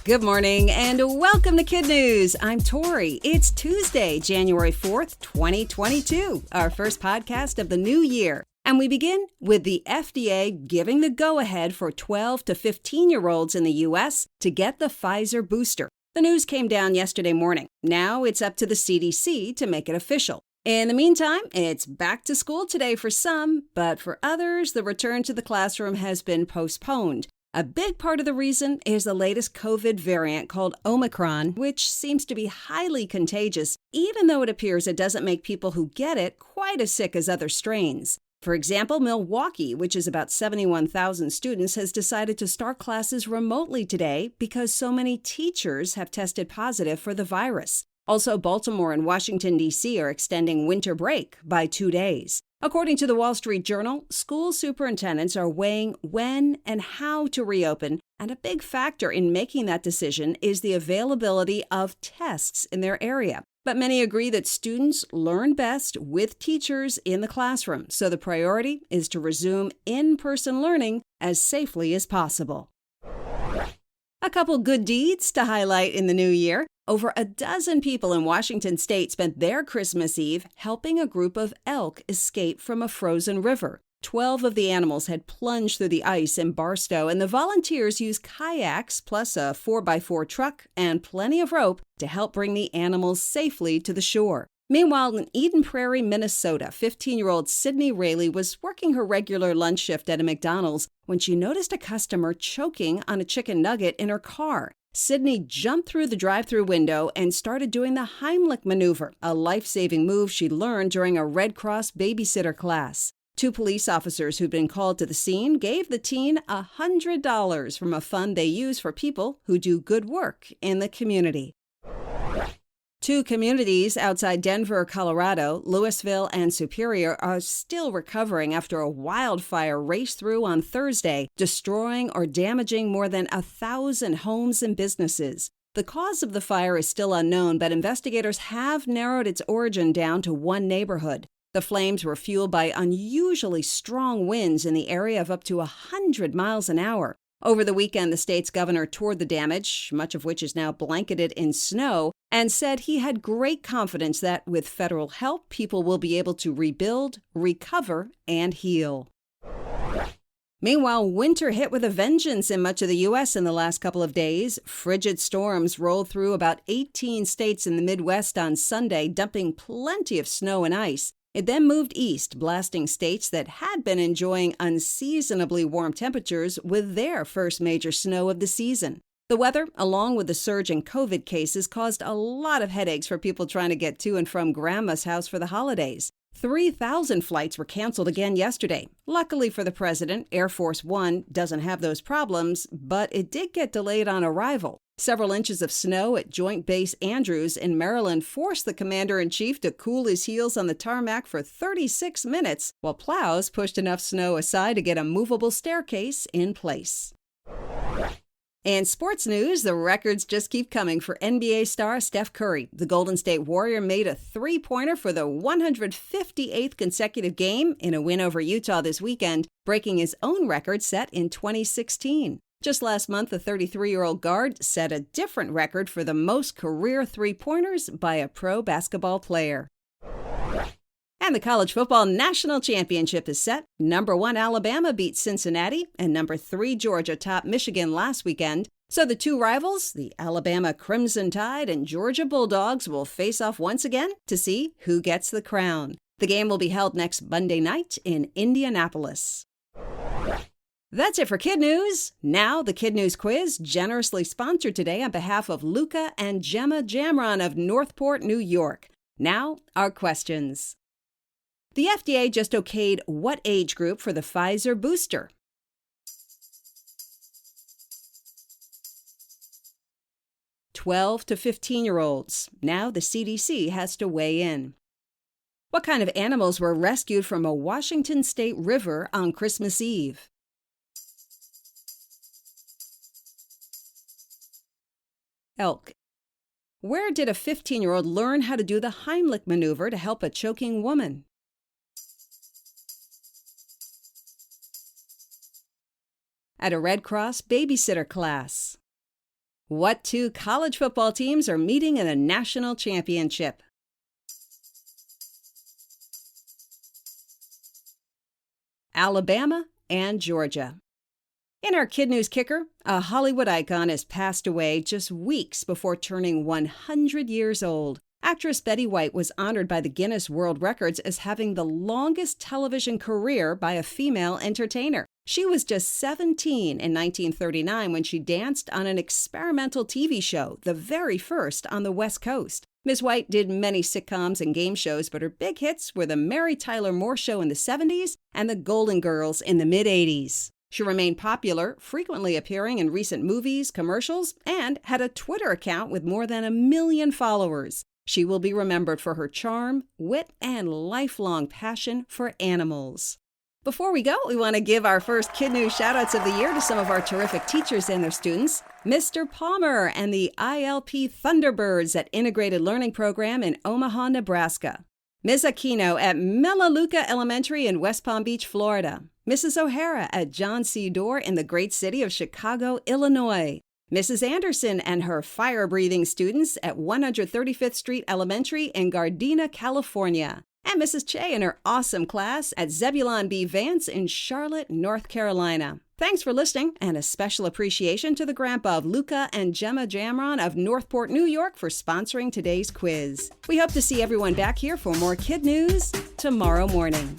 Good morning and welcome to KidNuz. I'm Tori. It's Tuesday, January 4th, 2022, our first podcast of the new year. And we begin with the FDA giving the go-ahead for 12 to 15-year-olds in the U.S. to get the Pfizer booster. The news came down yesterday morning. Now it's up to the CDC to make it official. In the meantime, it's back to school today for some, but for others, the return to the classroom has been postponed. A big part of the reason is the latest COVID variant called Omicron, which seems to be highly contagious, even though it appears it doesn't make people who get it quite as sick as other strains. For example, Milwaukee, which is about 71,000 students, has decided to start classes remotely today because so many teachers have tested positive for the virus. Also, Baltimore and Washington, D.C. are extending winter break by 2 days. According to the Wall Street Journal, school superintendents are weighing when and how to reopen, and a big factor in making that decision is the availability of tests in their area. But many agree that students learn best with teachers in the classroom, so the priority is to resume in-person learning as safely as possible. A couple good deeds to highlight in the new year. Over a dozen people in Washington state spent their Christmas Eve helping a group of elk escape from a frozen river. 12 of the animals had plunged through the ice in Barstow, and the volunteers used kayaks plus a 4x4 truck and plenty of rope to help bring the animals safely to the shore. Meanwhile, in Eden Prairie, Minnesota, 15-year-old Sydney Rayleigh was working her regular lunch shift at a McDonald's when she noticed a customer choking on a chicken nugget in her car. Sydney jumped through the drive-thru window and started doing the Heimlich maneuver, a life-saving move she learned during a Red Cross babysitter class. 2 police officers who'd been called to the scene gave the teen $100 from a fund they use for people who do good work in the community. 2 communities outside Denver, Colorado, Louisville and Superior, are still recovering after a wildfire raced through on Thursday, destroying or damaging more than 1,000 homes and businesses. The cause of the fire is still unknown, but investigators have narrowed its origin down to one neighborhood. The flames were fueled by unusually strong winds in the area of up to 100 miles an hour. Over the weekend, the state's governor toured the damage, much of which is now blanketed in snow, and said he had great confidence that with federal help, people will be able to rebuild, recover, and heal. Meanwhile, winter hit with a vengeance in much of the U.S. in the last couple of days. Frigid storms rolled through about 18 states in the Midwest on Sunday, dumping plenty of snow and ice. It then moved east, blasting states that had been enjoying unseasonably warm temperatures with their first major snow of the season. The weather, along with the surge in COVID cases, caused a lot of headaches for people trying to get to and from Grandma's house for the holidays. 3,000 flights were canceled again yesterday. Luckily for the president, Air Force One doesn't have those problems, but it did get delayed on arrival. Several inches of snow at Joint Base Andrews in Maryland forced the commander-in-chief to cool his heels on the tarmac for 36 minutes, while plows pushed enough snow aside to get a movable staircase in place. In sports news, the records just keep coming for NBA star Steph Curry. The Golden State Warrior made a three-pointer for the 158th consecutive game in a win over Utah this weekend, breaking his own record set in 2016. Just last month, the 33-year-old guard set a different record for the most career three-pointers by a pro basketball player. And the college football national championship is set. Number 1 Alabama beat Cincinnati, and number 3 Georgia topped Michigan last weekend. So the 2 rivals, the Alabama Crimson Tide and Georgia Bulldogs, will face off once again to see who gets the crown. The game will be held next Monday night in Indianapolis. That's it for KidNuz. Now, the KidNuz quiz, generously sponsored today on behalf of Luca and Gemma Jamron of Northport, New York. Now, our questions. The FDA just okayed what age group for the Pfizer booster? 12 to 15-year-olds. Now the CDC has to weigh in. What kind of animals were rescued from a Washington state river on Christmas Eve? Elk. Where did a 15-year-old learn how to do the Heimlich maneuver to help a choking woman? At a Red Cross babysitter class. What two college football teams are meeting in a national championship? Alabama and Georgia. In our Kid News Kicker, a Hollywood icon has passed away just weeks before turning 100 years old. Actress Betty White was honored by the Guinness World Records as having the longest television career by a female entertainer. She was just 17 in 1939 when she danced on an experimental TV show, the very first on the West Coast. Ms. White did many sitcoms and game shows, but her big hits were the Mary Tyler Moore Show in the 70s and the Golden Girls in the mid-80s. She remained popular, frequently appearing in recent movies, commercials, and had a Twitter account with more than 1 million followers. She will be remembered for her charm, wit, and lifelong passion for animals. Before we go, we want to give our first Kid News shout-outs of the year to some of our terrific teachers and their students. Mr. Palmer and the ILP Thunderbirds at Integrated Learning Program in Omaha, Nebraska. Ms. Aquino at Melaleuca Elementary in West Palm Beach, Florida. Mrs. O'Hara at John C. Dorr in the great city of Chicago, Illinois. Mrs. Anderson and her fire-breathing students at 135th Street Elementary in Gardena, California. And Mrs. Che and her awesome class at Zebulon B. Vance in Charlotte, North Carolina. Thanks for listening, and a special appreciation to the grandpa of Luca and Gemma Jamron of Northport, New York for sponsoring today's quiz. We hope to see everyone back here for more Kid News tomorrow morning.